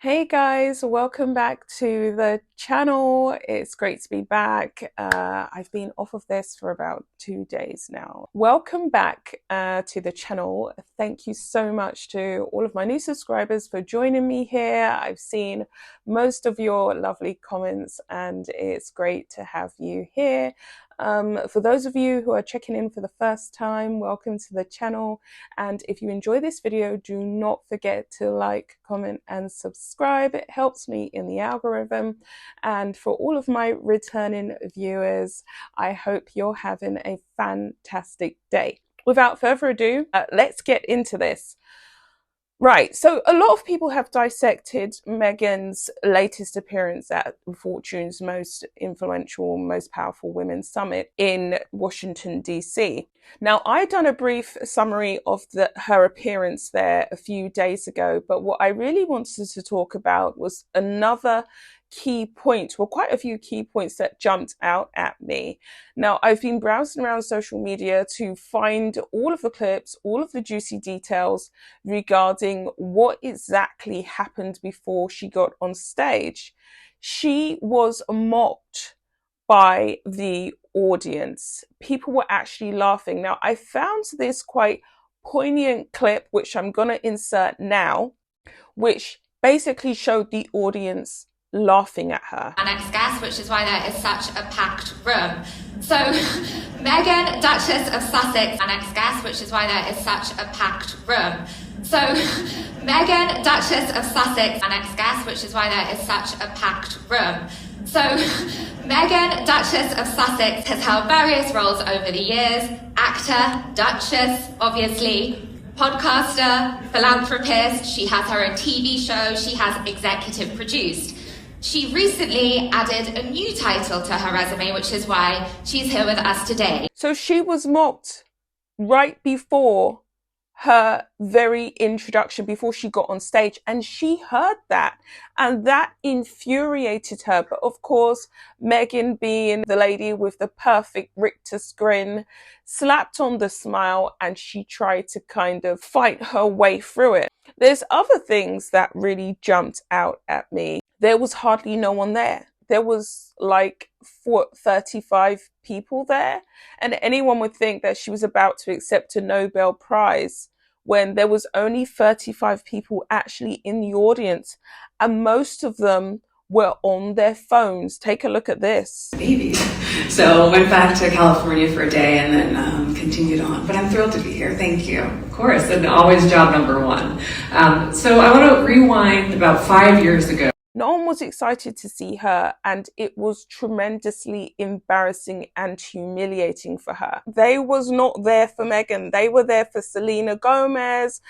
Hey guys, welcome back to the channel. It's great to be back. I've been off of this for about 2 days now. Welcome back to the channel. Thank you so much to all of my new subscribers for joining me here. I've seen most of your lovely comments and it's great to have you here. For those of you who are checking in for the first time, welcome to the channel. And if you enjoy this video, do not forget to like, comment, and subscribe. It helps me in the algorithm. And for all of my returning viewers, I hope you're having a fantastic day. Without further ado, let's get into this. Right, so a lot of people have dissected Meghan's latest appearance at Fortune's most influential, most powerful women's summit in Washington, D.C. Now, I'd done a brief summary of her appearance there a few days ago, but what I really wanted to talk about was another key point, well, quite a few key points that jumped out at me. Now, I've been browsing around social media to find all of the clips, all of the juicy details regarding what exactly happened before she got on stage. She was mocked by the audience. People were actually laughing. Now, I found this quite poignant clip, which I'm going to insert now, which basically showed the audience laughing at her. Our next guest, which is why there is such a packed room. So, Meghan, Duchess of Sussex, our next guest, which is why there is such a packed room. So, Meghan, Duchess of Sussex, our next guest, which is why there is such a packed room. So, Meghan, Duchess of Sussex, has held various roles over the years: actor, Duchess, obviously, podcaster, philanthropist. She has her own TV show. She has executive produced. She recently added a new title to her resume, which is why she's here with us today. So she was mocked right before her very introduction, before she got on stage, and she heard that, and that infuriated her. But of course, Meghan, being the lady with the perfect rictus grin, slapped on the smile and she tried to kind of fight her way through it. There's other things that really jumped out at me. There was hardly no one there. There was like 35 people there, and anyone would think that she was about to accept a Nobel Prize when there was only 35 people actually in the audience, and most of them were on their phones. Take a look at this. Babies. So went back to California for a day and then continued on. But I'm thrilled to be here. Thank you. Of course, and always job number one. So I want to rewind about 5 years ago. No one was excited to see her, and it was tremendously embarrassing and humiliating for her. They was not there for Meghan. They were there for Selena Gomez.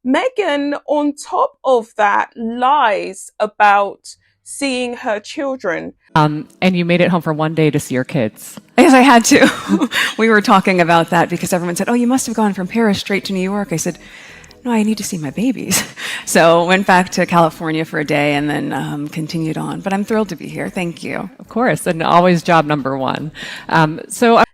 Meghan, on top of that, lies about seeing her children. And you made it home for one day to see your kids. Yes, I had to. We were talking about that because everyone said, oh, you must have gone from Paris straight to New York. I said, no, I need to see my babies. So went back to California for a day and then continued on. But I'm thrilled to be here. Thank you. Of course, and always job number one.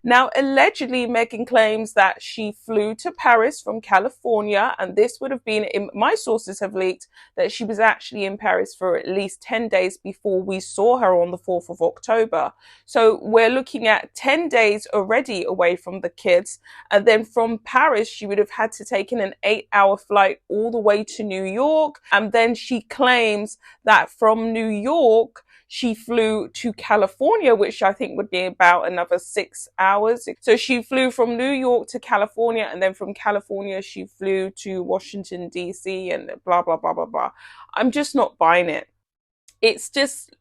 Now, allegedly, Meghan claims that she flew to Paris from California, and this would have been, my sources have leaked that she was actually in Paris for at least 10 days before we saw her on the 4th of October. So we're looking at 10 days already away from the kids, and then from Paris, she would have had to take in an 8-hour flight all the way to New York, and then she claims that from New York, she flew to California, which I think would be about another 6 hours. So she flew from New York to California, and then from California, she flew to Washington, D.C. and blah, blah, blah, blah, blah. I'm just not buying it. It's just,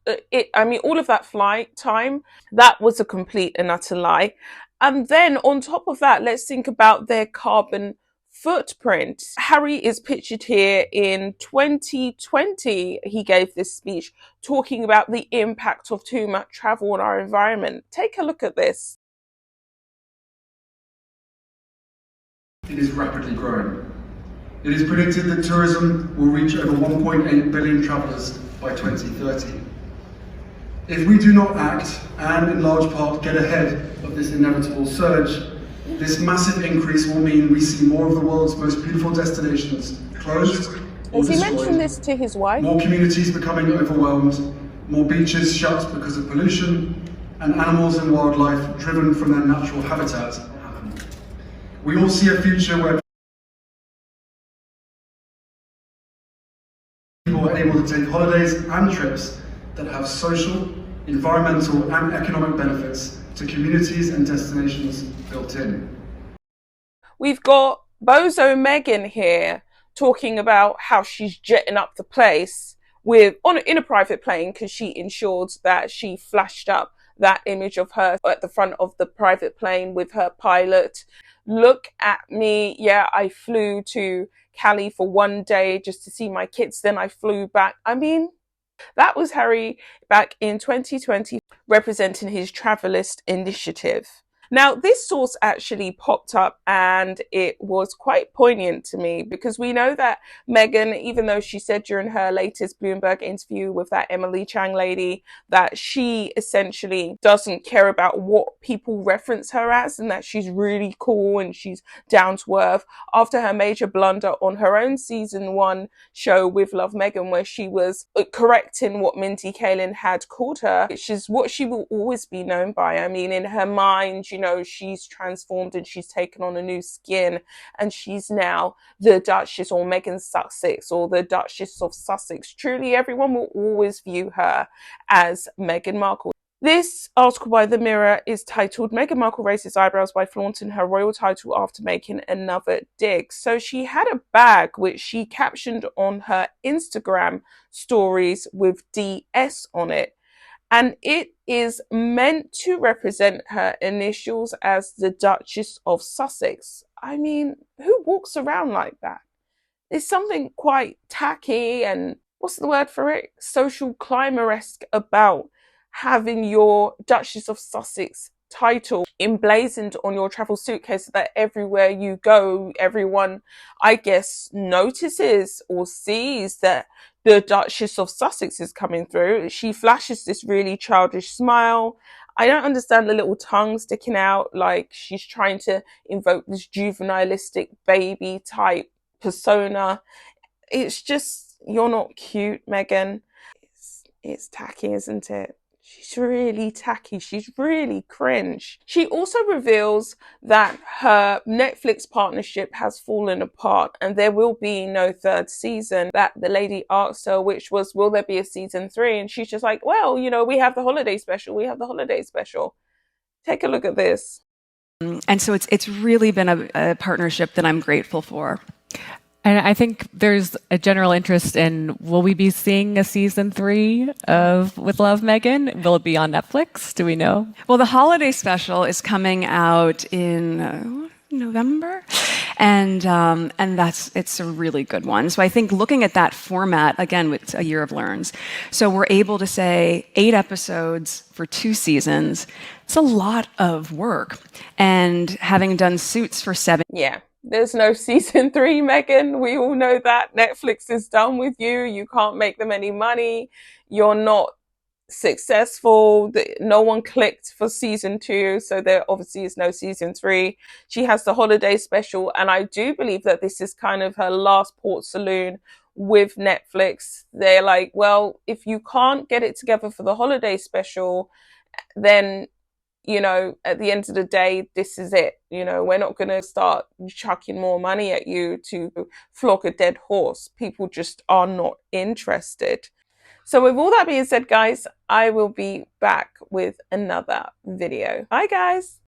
I mean, all of that flight time, that was a complete and utter lie. And then on top of that, let's think about their carbon footprint. Harry is pictured here in 2020. He gave this speech talking about the impact of too much travel on our environment. Take a look at this. It is rapidly growing. It is predicted that tourism will reach over 1.8 billion travellers by 2030. If we do not act, and in large part get ahead of this inevitable surge, this massive increase will mean we see more of the world's most beautiful destinations closed or Has he mentioned this destroyed, to his wife? more communities becoming overwhelmed, more beaches shut because of pollution, and animals and wildlife driven from their natural habitat happen. We all see a future where people are able to take holidays and trips that have social, environmental, and economic benefits to communities and destinations built in. We've got Bozo Megan here talking about how she's jetting up the place in a private plane because she ensured that she flashed up that image of her at the front of the private plane with her pilot. Look at me. Yeah, I flew to Cali for one day just to see my kids. Then I flew back. I mean, that was Harry back in 2020 representing his Travelist initiative. Now, this source actually popped up and it was quite poignant to me because we know that Meghan, even though she said during her latest Bloomberg interview with that Emily Chang lady that she essentially doesn't care about what people reference her as and that she's really cool and she's down to earth, after her major blunder on her own season 1 show with Love Meghan, where she was correcting what Mindy Kaling had called her, which is what she will always be known by. I mean, in her mind, you know, she's transformed and she's taken on a new skin and she's now the Duchess or Meghan Sussex or the Duchess of Sussex. Truly, everyone will always view her as Meghan Markle. This article by The Mirror is titled "Meghan Markle Raises Eyebrows by Flaunting Her Royal Title After Making Another Dig." So she had a bag which she captioned on her Instagram stories with DS on it. And it is meant to represent her initials as the Duchess of Sussex. I mean, who walks around like that? There's something quite tacky and, what's the word for it? Social climber-esque about having your Duchess of Sussex title emblazoned on your travel suitcase so that everywhere you go, everyone, I guess, notices or sees that the Duchess of Sussex is coming through. She flashes this really childish smile. I don't understand the little tongue sticking out, like she's trying to invoke this juvenilistic baby type persona. It's just, you're not cute, Meghan. It's tacky, isn't it? She's really tacky. She's really cringe. She also reveals that her Netflix partnership has fallen apart and there will be no third season. That the lady asked her, which was, will there be a season 3? And she's just like, well, you know, we have the holiday special. We have the holiday special. Take a look at this. And so it's really been a partnership that I'm grateful for. And I think there's a general interest in, will we be seeing a season 3 of With Love, Meghan? Will it be on Netflix? Do we know? Well, the holiday special is coming out in November, and it's a really good one. So I think looking at that format, again, with a year of learns, so we're able to say 8 episodes for 2 seasons. It's a lot of work, and having done Suits for 7. Yeah. There's no season 3, Meghan. We all know that. Netflix is done with you. You can't make them any money. You're not successful. No one clicked for season 2, so there obviously is no season 3. She has the holiday special, and I do believe that this is kind of her last port saloon with Netflix. They're like, well, if you can't get it together for the holiday special, then, you know, at the end of the day, this is it. You know, we're not going to start chucking more money at you to flog a dead horse. People just are not interested. So with all that being said, guys, I will be back with another video. Bye, guys.